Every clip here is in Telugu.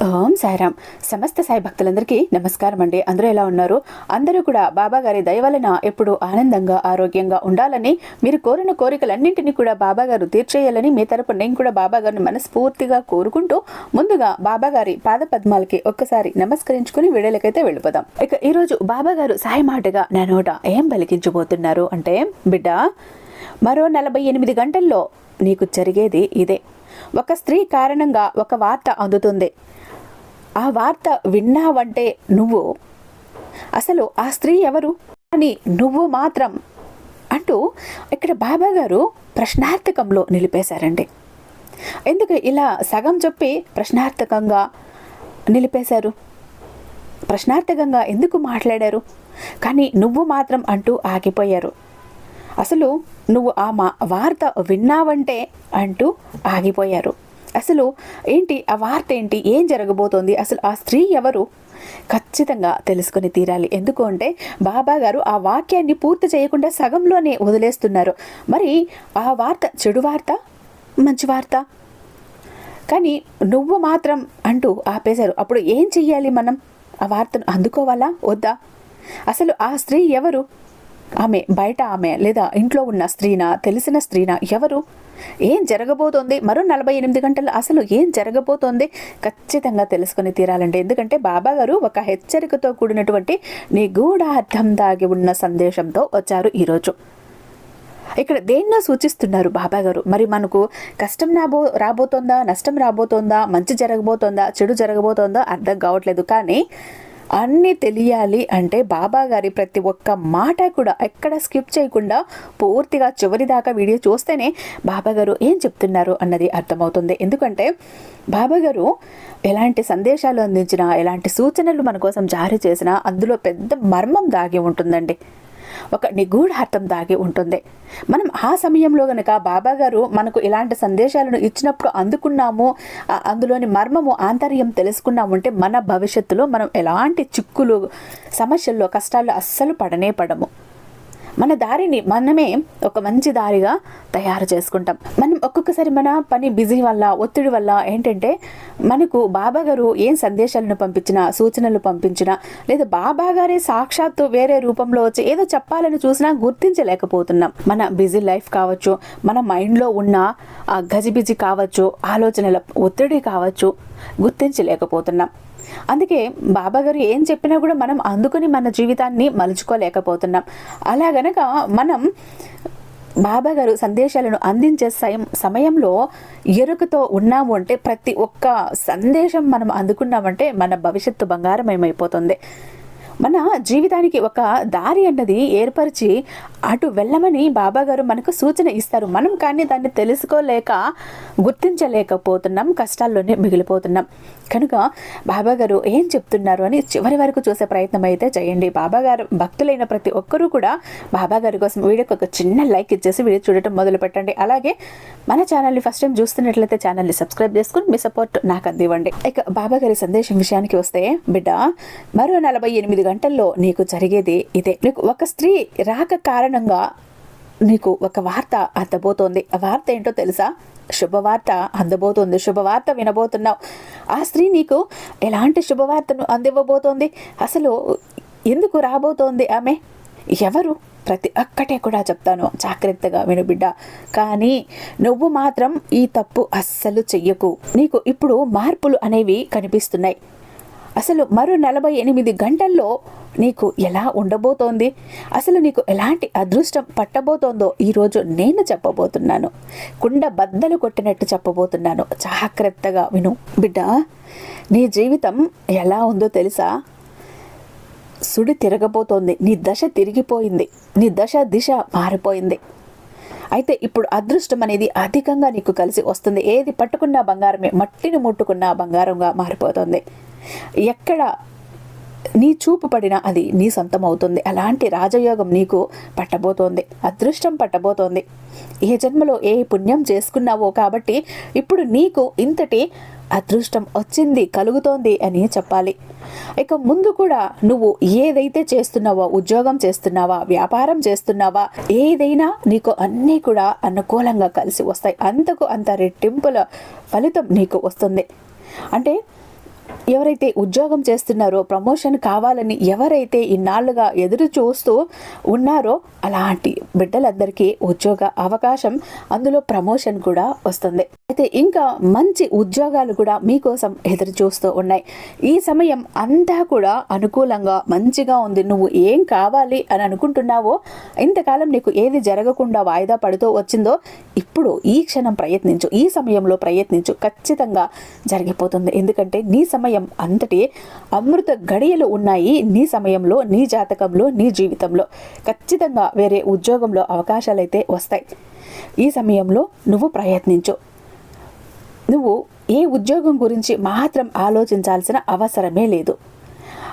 ఓం సాయిరామ్. సమస్త సాయి భక్తులందరికీ నమస్కారం అండి. అందరూ ఎలా ఉన్నారు? అందరూ కూడా బాబా గారి దయ వలన ఎప్పుడు ఆనందంగా ఆరోగ్యంగా ఉండాలని, మీరు కోరిన కోరికలన్నింటినీ కూడా బాబా గారు తీర్చేయాలని మీ తరపు నేను కూడా బాబా గారిని మనస్ఫూర్తిగా కోరుకుంటూ ముందుగా బాబా గారి పాద పద్మాలకి ఒక్కసారి నమస్కరించుకుని వీడియోలకైతే వెళ్ళిపోదాం. ఇక ఈరోజు బాబా గారు సాయి మాటగా నా నోట ఏం పలికించబోతున్నారు అంటే, బిడ్డ, మరో 48 గంటల్లో నీకు జరిగేది ఇదే. ఒక స్త్రీ కారణంగా ఒక వార్త అందుతుంది. ఆ వార్త విన్నావంటే నువ్వు అసలు ఆ స్త్రీ ఎవరు అని నువ్వు మాత్రం అంటూ ఇక్కడ బాబా గారు ప్రశ్నార్థకంలో నిలిపేశారండి. ఎందుకు ఇలా సగం చెప్పి ప్రశ్నార్థకంగా నిలిపేశారు? ప్రశ్నార్థకంగా ఎందుకు మాట్లాడారు? కానీ నువ్వు మాత్రం అంటూ ఆగిపోయారు. అసలు నువ్వు ఆ వార్త విన్నావంటే అంటూ ఆగిపోయారు. అసలు ఏంటి ఆ వార్త, ఏంటి, ఏం జరగబోతోంది, అసలు ఆ స్త్రీ ఎవరు ఖచ్చితంగా తెలుసుకొని తీరాలి. ఎందుకు అంటే బాబా గారు ఆ వాక్యాన్ని పూర్తి చేయకుండా సగంలోనే వదిలేస్తున్నారు. మరి ఆ వార్త చెడు వార్త, మంచి వార్త? కానీ నువ్వు మాత్రం అంటూ ఆపేశారు. అప్పుడు ఏం చెయ్యాలి? మనం ఆ వార్తను అందుకోవాలా వద్దా? అసలు ఆ స్త్రీ ఎవరు? ఆమె బయట ఆమె లేదా ఇంట్లో ఉన్న స్త్రీనా, తెలిసిన స్త్రీనా, ఎవరు? ఏం జరగబోతోంది? మరో 48 గంటలు అసలు ఏం జరగబోతోంది ఖచ్చితంగా తెలుసుకొని తీరాలండి. ఎందుకంటే బాబా గారు ఒక హెచ్చరికతో కూడినటువంటి నిగూఢ అర్థం దాగి ఉన్న సందేశంతో వచ్చారు ఈరోజు. ఇక్కడ దేన్నో సూచిస్తున్నారు బాబా గారు. మరి మనకు కష్టం రాబోతోందా, నష్టం రాబోతోందా, మంచి జరగబోతోందా, చెడు జరగబోతోందా అర్థం కావట్లేదు. కానీ అన్నీ తెలియాలి అంటే బాబా గారి ప్రతి ఒక్క మాట కూడా ఎక్కడ స్కిప్ చేయకుండా పూర్తిగా చివరి దాకా వీడియో చూస్తేనే బాబా గారు ఏం చెప్తున్నారు అన్నది అర్థమవుతుంది. ఎందుకంటే బాబా గారు ఎలాంటి సందేశాలు అందించినా, ఎలాంటి సూచనలు మన కోసం జారీ చేసినా అందులో పెద్ద మర్మం దాగి ఉంటుందండి. ఒక నిగూఢార్థం దాగి ఉంటుంది. మనం ఆ సమయంలో గనక బాబా గారు మనకు ఇలాంటి సందేశాలను ఇచ్చినప్పుడు అందుకున్నాము, అందులోని మర్మము, ఆంతర్యం తెలుసుకున్నాము అంటే మన భవిష్యత్తులో మనం ఎలాంటి చిక్కులు, సమస్యల్లో, కష్టాల్లో అస్సలు పడము. మన దారిని మనమే ఒక మంచి దారిగా తయారు చేసుకుంటాం. మనం ఒక్కొక్కసారి మన పని బిజీ వల్ల, ఒత్తిడి వల్ల ఏంటంటే మనకు బాబా గారు ఏం సందేశాలను పంపించినా, సూచనలు పంపించినా, లేదా బాబా గారే సాక్షాత్తు వేరే రూపంలో వచ్చి ఏదో చెప్పాలని చూసినా గుర్తించలేకపోతున్నాం. మన బిజీ లైఫ్ కావచ్చు, మన మైండ్లో ఉన్న గజిబిజి కావచ్చు, ఆలోచనల ఒత్తిడి కావచ్చు, గుర్తించలేకపోతున్నాం. అందుకే బాబా గారు ఏం చెప్పినా కూడా మనం అందుకుని మన జీవితాన్ని మలుచుకోలేకపోతున్నాం. అలా గనక మనం బాబా గారు సందేశాలను అందించే సమయంలో ఎరుకతో ఉన్నాము అంటే, ప్రతి ఒక్క సందేశం మనం అందుకున్నామంటే మన భవిష్యత్తు బంగారమయమైపోతుంది. మన జీవితానికి ఒక దారి అన్నది ఏర్పరిచి అటు వెళ్ళమని బాబా గారు మనకు సూచన ఇస్తారు. మనం కానీ దాన్ని తెలుసుకోలేక గుర్తించలేకపోతున్నాం, కష్టాల్లోనే మిగిలిపోతున్నాం. కనుక బాబా గారు ఏం చెప్తున్నారు అని చివరి వరకు చూసే ప్రయత్నం అయితే చేయండి. బాబా గారు భక్తులైన ప్రతి ఒక్కరూ కూడా బాబా గారి కోసం వీడియోకి ఒక చిన్న లైక్ ఇచ్చేసి వీడియో చూడటం మొదలు పెట్టండి. అలాగే మన ఛానల్ని ఫస్ట్ టైం చూస్తున్నట్లయితే ఛానల్ని సబ్స్క్రైబ్ చేసుకుని మీ సపోర్ట్ నాకు అందివ్వండి. ఇక బాబా గారి సందేశం విషయానికి వస్తే, బిడ్డ, మరో 48 గంటల్లో నీకు జరిగేది ఇదే. నీకు ఒక స్త్రీ రాక కారణంగా నీకు ఒక వార్త అందబోతోంది. ఆ వార్త ఏంటో తెలుసా? శుభవార్త అందబోతోంది. శుభవార్త వినబోతున్నావు. ఆ స్త్రీ నీకు ఎలాంటి శుభవార్తను అందివ్వబోతోంది? అసలు ఎందుకు రాబోతోంది? ఆమె ఎవరు? ప్రతి ఒక్కటే కూడా చెప్తాను, జాగ్రత్తగా విను బిడ్డ. కానీ నువ్వు మాత్రం ఈ తప్పు అస్సలు చెయ్యకు. నీకు ఇప్పుడు మార్పులు అనేవి కనిపిస్తున్నాయి. అసలు మరో 48 గంటల్లో నీకు ఎలా ఉండబోతోంది, అసలు నీకు ఎలాంటి అదృష్టం పట్టబోతోందో ఈరోజు నేను చెప్పబోతున్నాను. కుండ బద్దలు కొట్టినట్టు చెప్పబోతున్నాను. జాగ్రత్తగా విను బిడ్డ. నీ జీవితం ఎలా ఉందో తెలుసా? సుడి తిరగబోతోంది. నీ దశ తిరిగిపోయింది. నీ దిశ మారిపోయింది. అయితే ఇప్పుడు అదృష్టం అనేది అధికంగా నీకు కలిసి వస్తుంది. ఏది పట్టుకున్నా బంగారమే, మట్టిని ముట్టుకున్నా బంగారంగా మారిపోతుంది. ఎక్కడ నీ చూపు పడినా అది నీ సొంతం అవుతుంది. అలాంటి రాజయోగం నీకు పట్టబోతోంది, అదృష్టం పట్టబోతోంది. ఏ జన్మలో ఏ పుణ్యం చేసుకున్నావో కాబట్టి ఇప్పుడు నీకు ఇంతటి అదృష్టం వచ్చింది, కలుగుతోంది అని చెప్పాలి. ఇక ముందు కూడా నువ్వు ఏదైతే చేస్తున్నావో, ఉద్యోగం చేస్తున్నావా, వ్యాపారం చేస్తున్నావా, ఏదైనా నీకు అన్నీ కూడా అనుకూలంగా కలిసి వస్తాయి. అంతకు అంత రెట్టింపుల ఫలితం నీకు వస్తుంది. అంటే ఎవరైతే ఉద్యోగం చేస్తున్నారో, ప్రమోషన్ కావాలని ఎవరైతే ఇన్నాళ్లుగా ఎదురు చూస్తూ ఉన్నారో అలాంటి బిడ్డలందరికీ ఉద్యోగ అవకాశం, అందులో ప్రమోషన్ కూడా వస్తుంది. అయితే ఇంకా మంచి ఉద్యోగాలు కూడా మీకోసం ఎదురు చూస్తూ ఉన్నాయి. ఈ సమయం అంతా కూడా అనుకూలంగా మంచిగా ఉంది. నువ్వు ఏం కావాలి అని అనుకుంటున్నావో, ఇంతకాలం నీకు ఏది జరగకుండా వాయిదా పడుతూ వచ్చిందో, ఇప్పుడు ఈ క్షణం ప్రయత్నించు, ఈ సమయంలో ప్రయత్నించు, ఖచ్చితంగా జరిగిపోతుంది. ఎందుకంటే నీ సమయం అంతటి అమృత గడియలు ఉన్నాయి. నీ సమయంలో, నీ జాతకంలో, నీ జీవితంలో ఖచ్చితంగా వేరే ఉద్యోగంలో అవకాశాలు అయితే వస్తాయి. ఈ సమయంలో నువ్వు ప్రయత్నించు. నువ్వు ఏ ఉద్యోగం గురించి మాత్రం ఆలోచించాల్సిన అవసరమే లేదు.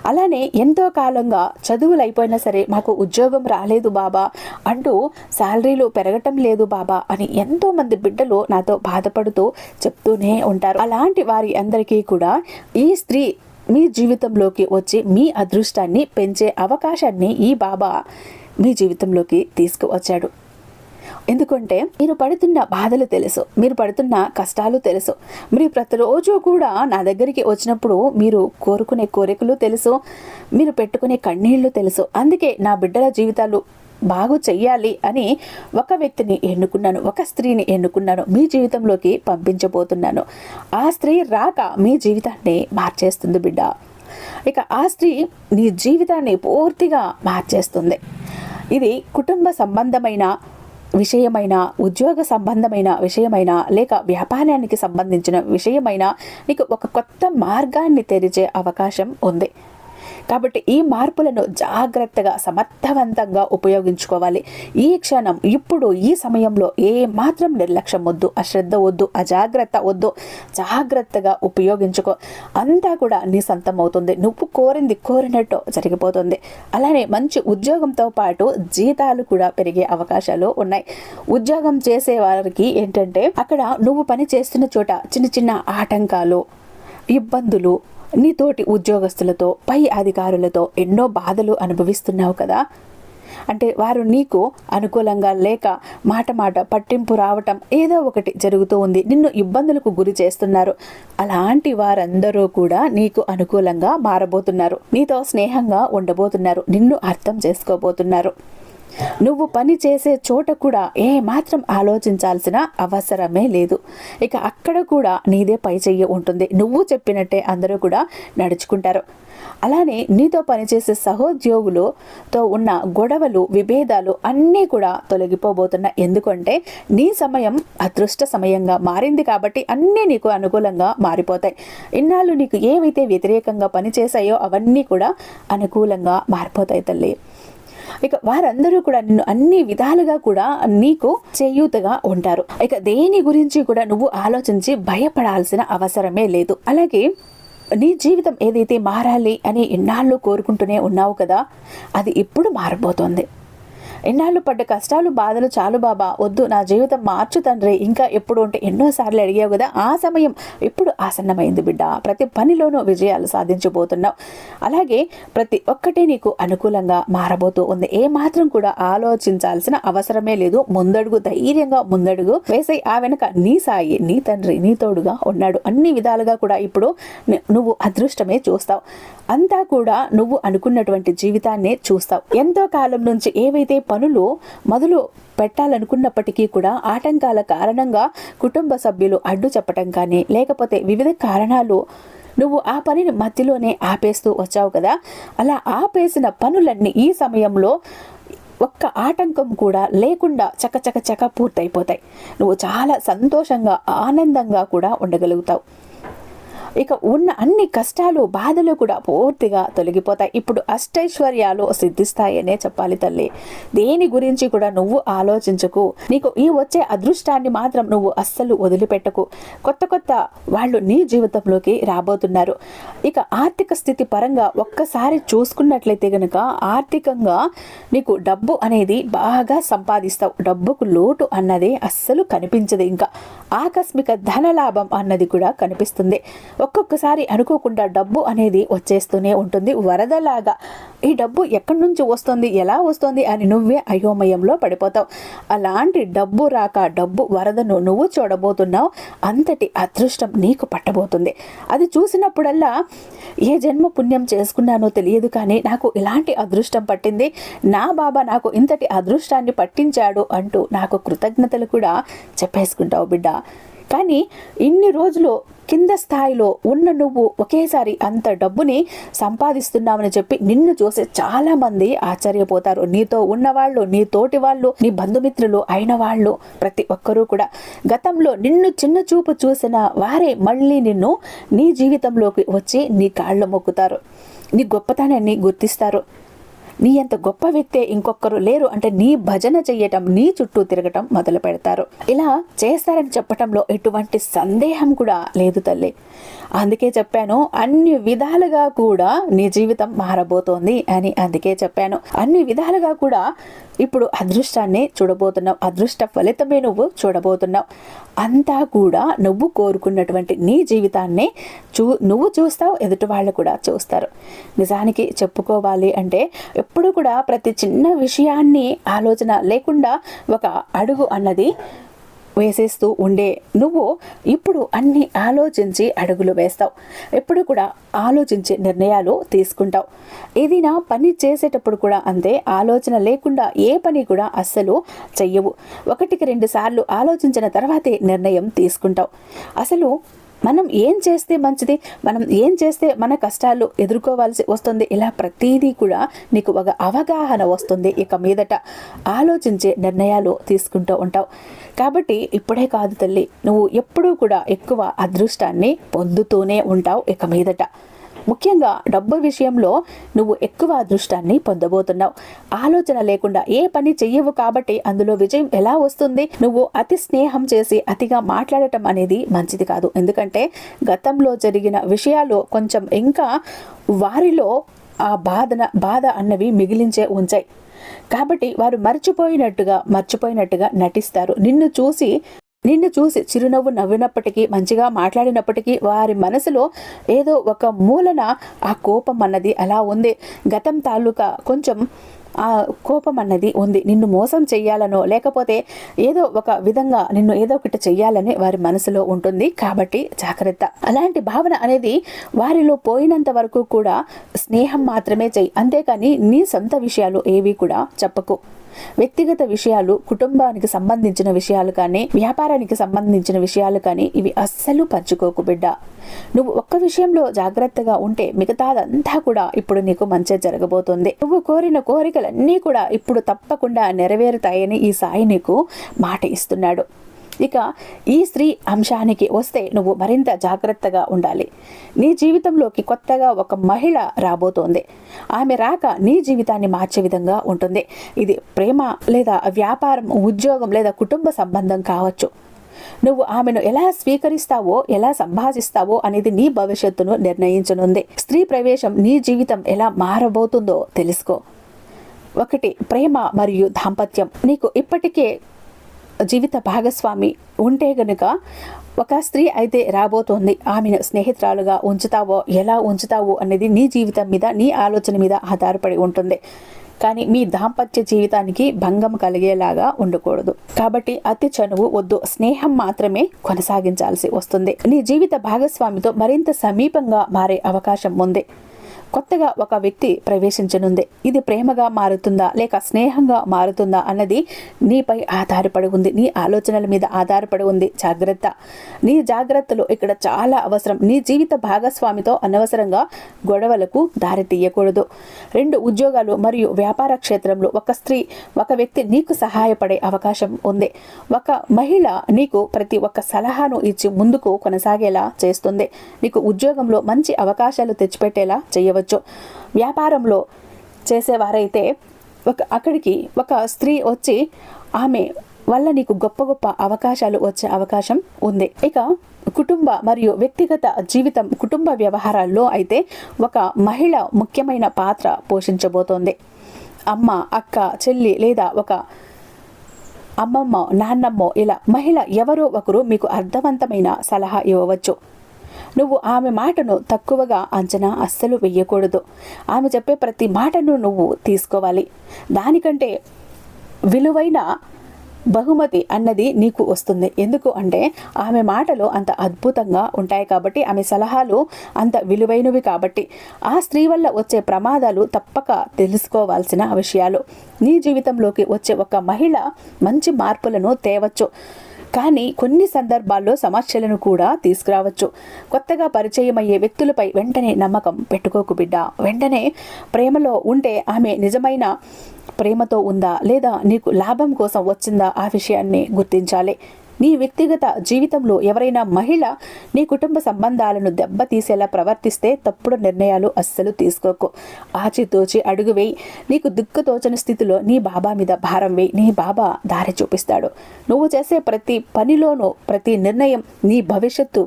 అలానే ఎంతో కాలంగా చదువులు అయిపోయినా సరే మాకు ఉద్యోగం రాలేదు బాబా అంటూ శాలరీలు పెరగటం లేదు బాబా అని ఎంతోమంది బిడ్డలు నాతో బాధపడుతూ చెప్తూనే ఉంటారు. అలాంటి వారి అందరికీ కూడా ఈ స్త్రీ మీ జీవితంలోకి వచ్చి మీ అదృష్టాన్ని పెంచే అవకాశాన్ని ఈ బాబా మీ జీవితంలోకి తీసుకువచ్చాడు. ఎందుకంటే మీరు పడుతున్న బాధలు తెలుసు, మీరు పడుతున్న కష్టాలు తెలుసు. మీరు ప్రతిరోజు కూడా నా దగ్గరికి వచ్చినప్పుడు మీరు కోరుకునే కోరికలు తెలుసు, మీరు పెట్టుకునే కన్నీళ్లు తెలుసు. అందుకే నా బిడ్డల జీవితాలు బాగు చెయ్యాలి అని ఒక వ్యక్తిని ఎన్నుకున్నాను, ఒక స్త్రీని ఎన్నుకున్నాను, మీ జీవితంలోకి పంపించబోతున్నాను. ఆ స్త్రీ రాక మీ జీవితాన్ని మార్చేస్తుంది బిడ్డ. ఇక ఆ స్త్రీ నీ జీవితాన్ని పూర్తిగా మార్చేస్తుంది. ఇది కుటుంబ సంబంధమైన విషయమైన, ఉద్యోగ సంబంధమైన విషయమైన, లేక వ్యాపారానికి సంబంధించిన విషయమైన నీకు ఒక కొత్త మార్గాన్ని తెరిచే అవకాశం ఉంది. కాబట్టి ఈ మార్పులను జాగ్రత్తగా, సమర్థవంతంగా ఉపయోగించుకోవాలి. ఈ క్షణం, ఇప్పుడు, ఈ సమయంలో ఏ మాత్రం నిర్లక్ష్యం వద్దు, అశ్రద్ధ వద్దు, అజాగ్రత్త వద్దు. జాగ్రత్తగా ఉపయోగించుకో. అంతా కూడా నీ సొంతం అవుతుంది. నువ్వు కోరింది కోరినట్టు జరిగిపోతుంది. అలానే మంచి ఉద్యోగంతో పాటు జీతాలు కూడా పెరిగే అవకాశాలు ఉన్నాయి. ఉద్యోగం చేసే వారికి ఏంటంటే, అక్కడ నువ్వు పని చేస్తున్న చోట చిన్న చిన్న ఆటంకాలు, ఇబ్బందులు, నీతోటి ఉద్యోగస్తులతో, పై అధికారులతో ఎన్నో బాధలు అనుభవిస్తున్నావు కదా. అంటే వారు నీకు అనుకూలంగా లేక మాట పట్టింపు రావటం ఏదో ఒకటి జరుగుతూ ఉంది, నిన్ను ఇబ్బందులకు గురి చేస్తున్నారు. అలాంటి వారందరూ కూడా నీకు అనుకూలంగా మారబోతున్నారు, నీతో స్నేహంగా ఉండబోతున్నారు, నిన్ను అర్థం చేసుకోబోతున్నారు. నువ్వు పని చేసే చోట కూడా ఏ మాత్రం ఆలోచించాల్సిన అవసరమే లేదు. ఇక అక్కడ కూడా నీదే పై చెయ్యి ఉంటుంది. నువ్వు చెప్పినట్టే అందరూ కూడా నడుచుకుంటారు. అలానే నీతో పనిచేసే సహోద్యోగులతో ఉన్న గొడవలు, విభేదాలు అన్నీ కూడా తొలగిపోబోతున్నాయి. ఎందుకంటే నీ సమయం అదృష్ట సమయంగా మారింది కాబట్టి అన్నీ నీకు అనుకూలంగా మారిపోతాయి. ఇన్నాళ్ళు నీకు ఏవైతే వ్యతిరేకంగా పనిచేసాయో అవన్నీ కూడా అనుకూలంగా మారిపోతాయి తల్లి. ఇక వారందరూ కూడా నిన్ను అన్ని విధాలుగా కూడా నీకు చేయూతగా ఉంటారు. ఇక దేని గురించి కూడా నువ్వు ఆలోచించి భయపడాల్సిన అవసరమే లేదు. అలాగే నీ జీవితం ఏదైతే మారాలి అని ఎన్నాళ్ళు కోరుకుంటూనే ఉన్నావు కదా, అది ఇప్పుడు మారబోతోంది. ఎన్నాళ్ళు పడ్డ కష్టాలు, బాధలు చాలు బాబా, వద్దు, నా జీవితం మార్చు తండ్రి, ఇంకా ఎప్పుడు ఉంటే ఎన్నోసార్లు అడిగావు కదా, ఆ సమయం ఇప్పుడు ఆసన్నమైంది బిడ్డ. ప్రతి పనిలోనూ విజయాలు సాధించబోతున్నావు. అలాగే ప్రతి ఒక్కటి నీకు అనుకూలంగా మారబోతూ ఉంది. ఏ మాత్రం కూడా ఆలోచించాల్సిన అవసరమే లేదు. ముందడుగు, ధైర్యంగా ముందడుగు వేసే. ఆ వెనక నీ సాయి, నీ తండ్రి నీ తోడుగా ఉన్నాడు. అన్ని విధాలుగా కూడా ఇప్పుడు నువ్వు అదృష్టమే చూస్తావు. అంతా కూడా నువ్వు అనుకున్నటువంటి జీవితాన్నే చూస్తావు. ఎంతో కాలం నుంచి ఏవైతే పనులు మొదలు పెట్టాలనుకున్నప్పటికీ కూడా ఆటంకాల కారణంగా కుటుంబ సభ్యులు అడ్డు చెప్పటం కానీ, లేకపోతే వివిధ కారణాలు నువ్వు ఆ పనిని మధ్యలోనే ఆపేస్తూ వచ్చావు కదా, అలా ఆపేసిన పనులన్నీ ఈ సమయంలో ఒక్క ఆటంకం కూడా లేకుండా చకచక పూర్తయిపోతాయి. నువ్వు చాలా సంతోషంగా, ఆనందంగా కూడా ఉండగలుగుతావు. ఇక ఉన్న అన్ని కష్టాలు, బాధలు కూడా పూర్తిగా తొలగిపోతాయి. ఇప్పుడు అష్టైశ్వర్యాలు సిద్ధిస్తాయనే చెప్పాలి తల్లి. దేని గురించి కూడా నువ్వు ఆలోచించకు. నీకు ఈ వచ్చే అదృష్టాన్ని మాత్రం నువ్వు అస్సలు వదిలిపెట్టకు. కొత్త వాళ్ళు నీ జీవితంలోకి రాబోతున్నారు. ఇక ఆర్థిక స్థితి పరంగా ఒక్కసారి చూసుకున్నట్లయితే గనక ఆర్థికంగా నీకు డబ్బు అనేది బాగా సంపాదిస్తావు. డబ్బుకు లోటు అన్నది అస్సలు కనిపించదు. ఇంకా ఆకస్మిక ధన లాభం అన్నది కూడా కనిపిస్తుంది. ఒక్కొక్కసారి అనుకోకుండా డబ్బు అనేది వచ్చేస్తూనే ఉంటుంది వరదలాగా. ఈ డబ్బు ఎక్కడి నుంచి వస్తుంది, ఎలా వస్తుంది అని నువ్వే అయోమయంలో పడిపోతావు. అలాంటి డబ్బు రాక డబ్బు వరదను నువ్వు చూడబోతున్నావు. అంతటి అదృష్టం నీకు పట్టబోతుంది. అది చూసినప్పుడల్లా ఏ జన్మ పుణ్యం చేసుకున్నానో తెలియదు, కానీ నాకు ఇలాంటి అదృష్టం పట్టింది, నా బాబా నాకు ఇంతటి అదృష్టాన్ని పట్టించాడు అంటూ నాకు కృతజ్ఞతలు కూడా చెప్పేసుకుంటావు బిడ్డ. కానీ ఇన్ని రోజులు కింద స్థాయిలో ఉన్న నువ్వు ఒకేసారి అంత డబ్బుని సంపాదిస్తున్నామని చెప్పి నిన్ను చూసి చాలా మంది ఆశ్చర్యపోతారు. నీతో ఉన్నవాళ్ళు, నీ తోటి వాళ్ళు, నీ బంధుమిత్రులు అయిన వాళ్ళు ప్రతి ఒక్కరూ కూడా గతంలో నిన్ను చిన్న చూపు చూసిన వారే మళ్ళీ నిన్ను నీ జీవితంలోకి వచ్చి నీ కాళ్ళు మొక్కుతారు, నీ గొప్పతనాన్ని గుర్తిస్తారు. నీ అంత గొప్ప వ్యక్తే ఇంకొకరు లేరు అంటే నీ భజన చెయ్యటం, నీ చుట్టూ తిరగటం మొదలు పెడతారు. ఇలా చేస్తారని చెప్పటంలో ఎటువంటి సందేహం కూడా లేదు తల్లి. అందుకే చెప్పాను అన్ని విధాలుగా కూడా నీ జీవితం మారబోతోంది అని. అందుకే చెప్పాను అన్ని విధాలుగా కూడా ఇప్పుడు అదృష్టాన్ని చూడబోతున్నావు, అదృష్ట ఫలితమే నువ్వు చూడబోతున్నావు. అంతా కూడా నువ్వు కోరుకున్నటువంటి నీ జీవితాన్ని నువ్వు చూస్తావు, ఎదుటి వాళ్ళు కూడా చూస్తారు. నిజానికి చెప్పుకోవాలి అంటే ఎప్పుడు కూడా ప్రతి చిన్న విషయాన్ని ఆలోచన లేకుండా ఒక అడుగు అన్నది వేసేస్తూ ఉండే నువ్వు ఇప్పుడు అన్ని ఆలోచించి అడుగులు వేస్తావు. ఎప్పుడు కూడా ఆలోచించి నిర్ణయాలు తీసుకుంటావు. ఏదైనా పని చేసేటప్పుడు కూడా అంతే, ఆలోచన లేకుండా ఏ పని కూడా అస్సలు చెయ్యవు. 1-2 సార్లు ఆలోచించిన తర్వాతే నిర్ణయం తీసుకుంటావు. అసలు మనం ఏం చేస్తే మంచిది, మనం ఏం చేస్తే మన కష్టాలు ఎదుర్కోవాల్సి వస్తుంది, ఇలా ప్రతిదీ కూడా నీకు ఒక అవగాహన వస్తుంది. ఇక మీదట ఆలోచించే నిర్ణయాలు తీసుకుంటూ ఉంటావు. కాబట్టి ఇప్పుడే కాదు తల్లి, నువ్వు ఎప్పుడూ కూడా ఎక్కువ అదృష్టాన్ని పొందుతూనే ఉంటావు. ఇక మీదట ముఖ్యంగా డబ్బు విషయంలో నువ్వు ఎక్కువ అదృష్టాన్ని పొందబోతున్నావు. ఆలోచన లేకుండా ఏ పని చెయ్యవు కాబట్టి అందులో విజయం ఎలా వస్తుంది? నువ్వు అతి స్నేహం చేసి అతిగా మాట్లాడటం అనేది మంచిది కాదు. ఎందుకంటే గతంలో జరిగిన విషయాలు కొంచెం ఇంకా వారిలో ఆ బాధ అన్నవి మిగిలించే ఉంచాయి. కాబట్టి వారు మర్చిపోయినట్టుగా నటిస్తారు. నిన్ను చూసి చిరునవ్వు నవ్వినప్పటికీ, మంచిగా మాట్లాడినప్పటికీ వారి మనసులో ఏదో ఒక మూలన ఆ కోపం అన్నది అలా ఉంది. గతం తాలూకా కొంచెం ఆ కోపం అన్నది ఉంది. నిన్ను మోసం చెయ్యాలనో లేకపోతే ఏదో ఒక విధంగా నిన్ను ఏదో ఒకటి చెయ్యాలని వారి మనసులో ఉంటుంది. కాబట్టి జాగ్రత్త. అలాంటి భావన అనేది వారిలో పోయినంత వరకు కూడా స్నేహం మాత్రమే చెయ్యి. అంతేకాని నీ సొంత విషయాలు ఏవి కూడా చెప్పకు. వ్యక్తిగత విషయాలు, కుటుంబానికి సంబంధించిన విషయాలు కానీ, వ్యాపారానికి సంబంధించిన విషయాలు కానీ ఇవి అస్సలు పంచుకోకు బిడ్డ. నువ్వు ఒక్క విషయంలో జాగ్రత్తగా ఉంటే మిగతాదంతా కూడా ఇప్పుడు నీకు మంచి జరగబోతుంది. నువ్వు కోరిన కోరికలన్నీ కూడా ఇప్పుడు తప్పకుండా నెరవేరుతాయని ఈ సాయి నీకు మాట ఇస్తున్నాడు. ఇక ఈ స్త్రీ అంశానికి వస్తే నువ్వు మరింత జాగ్రత్తగా ఉండాలి. నీ జీవితంలోకి కొత్తగా ఒక మహిళ రాబోతోంది. ఆమె రాక నీ జీవితాన్ని మార్చే విధంగా ఉంటుంది. ఇది ప్రేమ లేదా వ్యాపారం, ఉద్యోగం లేదా కుటుంబ సంబంధం కావచ్చు. నువ్వు ఆమెను ఎలా స్వీకరిస్తావో, ఎలా సంభాషిస్తావో అనేది నీ భవిష్యత్తును నిర్ణయించనుంది. స్త్రీ ప్రవేశం నీ జీవితం ఎలా మారబోతుందో తెలుసుకో. 1 ప్రేమ మరియు దాంపత్యం. నీకు ఇప్పటికే జీవిత భాగస్వామి ఉంటే గనుక ఒక స్త్రీ అయితే రాబోతోంది. ఆమెను స్నేహితురాలుగా ఉంచుతావో, ఎలా ఉంచుతావో అనేది నీ జీవితం మీద, నీ ఆలోచన మీద ఆధారపడి ఉంటుంది. కానీ మీ దాంపత్య జీవితానికి భంగం కలిగేలాగా ఉండకూడదు. కాబట్టి అతి చనువు వద్దు, స్నేహం మాత్రమే కొనసాగించాల్సి వస్తుంది. నీ జీవిత భాగస్వామితో మరింత సమీపంగా మారే అవకాశం ఉంది. కొత్తగా ఒక వ్యక్తి ప్రవేశించనుంది. ఇది ప్రేమగా మారుతుందా లేక స్నేహంగా మారుతుందా అన్నది నీపై ఆధారపడి ఉంది, నీ ఆలోచనల మీద ఆధారపడి ఉంది. జాగ్రత్త. నీ జాగ్రత్తలు ఇక్కడ చాలా అవసరం. నీ జీవిత భాగస్వామితో అనవసరంగా గొడవలకు దారి తీయకూడదు. 2 ఉద్యోగాలు మరియు వ్యాపార క్షేత్రంలో ఒక వ్యక్తి నీకు సహాయపడే అవకాశం ఉంది. ఒక మహిళ నీకు ప్రతి ఒక్క సలహాను ఇచ్చి ముందుకు కొనసాగేలా చేస్తుంది. నీకు ఉద్యోగంలో మంచి అవకాశాలు తెచ్చిపెట్టేలా చేయవచ్చు. వ్యాపారంలో చేసేవారైతే అక్కడికి ఒక స్త్రీ వచ్చి ఆమె వల్ల నీకు గొప్ప అవకాశాలు వచ్చే అవకాశం ఉంది. ఇక కుటుంబ మరియు వ్యక్తిగత జీవితం, కుటుంబ వ్యవహారాల్లో అయితే ఒక మహిళ ముఖ్యమైన పాత్ర పోషించబోతోంది. అమ్మ, అక్క, చెల్లి లేదా ఒక అమ్మమ్మ, నాన్నమ్మో ఇలా మహిళ ఎవరో ఒకరు మీకు అర్థవంతమైన సలహా ఇవ్వవచ్చు. నువ్వు ఆమె మాటను తక్కువగా అంచనా అస్సలు వెయ్యకూడదు. ఆమె చెప్పే ప్రతి మాటను నువ్వు తీసుకోవాలి. దానికంటే విలువైన బహుమతి అన్నది నీకు వస్తుంది. ఎందుకు అంటే ఆమె మాటలు అంత అద్భుతంగా ఉంటాయి కాబట్టి, ఆమె సలహాలు అంత విలువైనవి కాబట్టి. ఆ స్త్రీ వల్ల వచ్చే ప్రమాదాలు తప్పక తెలుసుకోవాల్సిన విషయాలు. నీ జీవితంలోకి వచ్చే ఒక మహిళ మంచి మార్పులను తేవచ్చు, కానీ కొన్ని సందర్భాల్లో సమస్యలను కూడా తీసుకురావచ్చు. కొత్తగా పరిచయం అయ్యే వ్యక్తులపై వెంటనే నమ్మకం పెట్టుకోకు బిడ్డ. వెంటనే ప్రేమలో ఉంటే ఆమె నిజమైన ప్రేమతో ఉందా లేదా నీకు లాభం కోసం వచ్చిందా ఆ విషయాన్ని గుర్తించాలి. నీ వ్యక్తిగత జీవితంలో ఎవరైనా మహిళ నీ కుటుంబ సంబంధాలను దెబ్బతీసేలా ప్రవర్తిస్తే తప్పుడు నిర్ణయాలు అస్సలు తీసుకోకు. ఆచితూచి అడుగు వేయి. నీకు దిక్కుతోచని స్థితిలో నీ బాబా మీద భారం వేయి. నీ బాబా దారి చూపిస్తాడు. నువ్వు చేసే ప్రతి పనిలోనూ ప్రతి నిర్ణయం నీ భవిష్యత్తు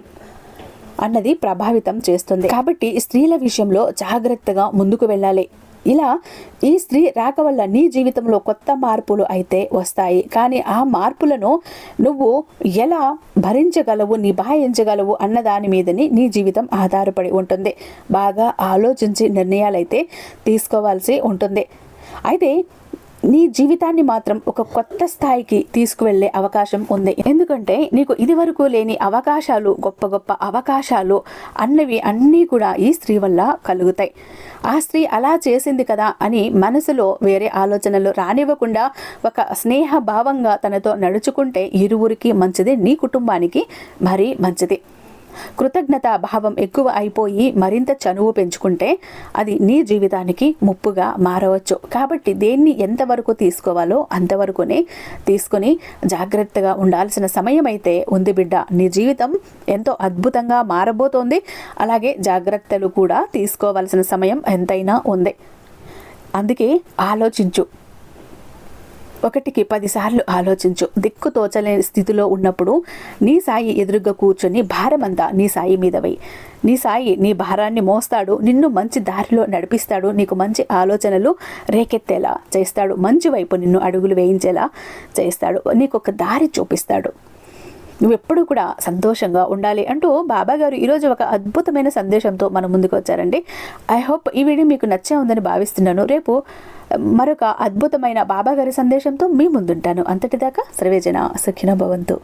అన్నది ప్రభావితం చేస్తుంది. కాబట్టి స్త్రీల విషయంలో జాగ్రత్తగా ముందుకు వెళ్ళాలి. ఇలా ఈ స్త్రీ రాక వల్ల నీ జీవితంలో కొత్త మార్పులు అయితే వస్తాయి, కానీ ఆ మార్పులను నువ్వు ఎలా భరించగలవు, నిభాయించగలవు అన్న దాని మీదని నీ జీవితం ఆధారపడి ఉంటుంది. బాగా ఆలోచించి నిర్ణయాలైతే తీసుకోవాల్సి ఉంటుంది. అయితే నీ జీవితాన్ని మాత్రం ఒక కొత్త స్థాయికి తీసుకువెళ్ళే అవకాశం ఉంది. ఎందుకంటే నీకు ఇదివరకు లేని అవకాశాలు, గొప్ప గొప్ప అవకాశాలు అన్నవి అన్నీ కూడా ఈ స్త్రీ వల్ల కలుగుతాయి. ఆ స్త్రీ అలా చేసింది కదా అని మనసులో వేరే ఆలోచనలు రానివ్వకుండా ఒక స్నేహ భావంగా తనతో నడుచుకుంటే ఇరువురికి మంచిది, నీ కుటుంబానికి మరీ మంచిది. కృతజ్ఞతా భావం ఎక్కువ అయిపోయి మరింత చనువు పెంచుకుంటే అది నీ జీవితానికి ముప్పుగా మారవచ్చు. కాబట్టి దేన్ని ఎంతవరకు తీసుకోవాలో అంతవరకునే తీసుకొని జాగ్రత్తగా ఉండాల్సిన సమయం అయితే ఉంది బిడ్డ. నీ జీవితం ఎంతో అద్భుతంగా మారబోతోంది. అలాగే జాగ్రత్తలు కూడా తీసుకోవాల్సిన సమయం ఎంతైనా ఉంది. అందుకే ఆలోచించు, 1కి 10 సార్లు ఆలోచించు. దిక్కు తోచలేని స్థితిలో ఉన్నప్పుడు నీ సాయి ఎదురుగా కూర్చొని భారమంతా నీ సాయి మీద వేయి. నీ సాయి నీ భారాన్ని మోస్తాడు, నిన్ను మంచి దారిలో నడిపిస్తాడు, నీకు మంచి ఆలోచనలు రేకెత్తేలా చేస్తాడు, మంచి వైపు నిన్ను అడుగులు వేయించేలా చేస్తాడు, నీకు ఒక దారి చూపిస్తాడు. నువ్వెప్పుడు కూడా సంతోషంగా ఉండాలి అంటూ బాబా గారు ఈరోజు ఒక అద్భుతమైన సందేశంతో మన ముందుకు వచ్చారండి. ఐ హోప్ ఈ వీడియో మీకు నచ్చే ఉందని భావిస్తున్నాను. రేపు మరొక అద్భుతమైన బాబా గారి సందేశంతో మీ ముందుంటాను. అంతటిదాకా సర్వేజన సుఖినో భవంతు.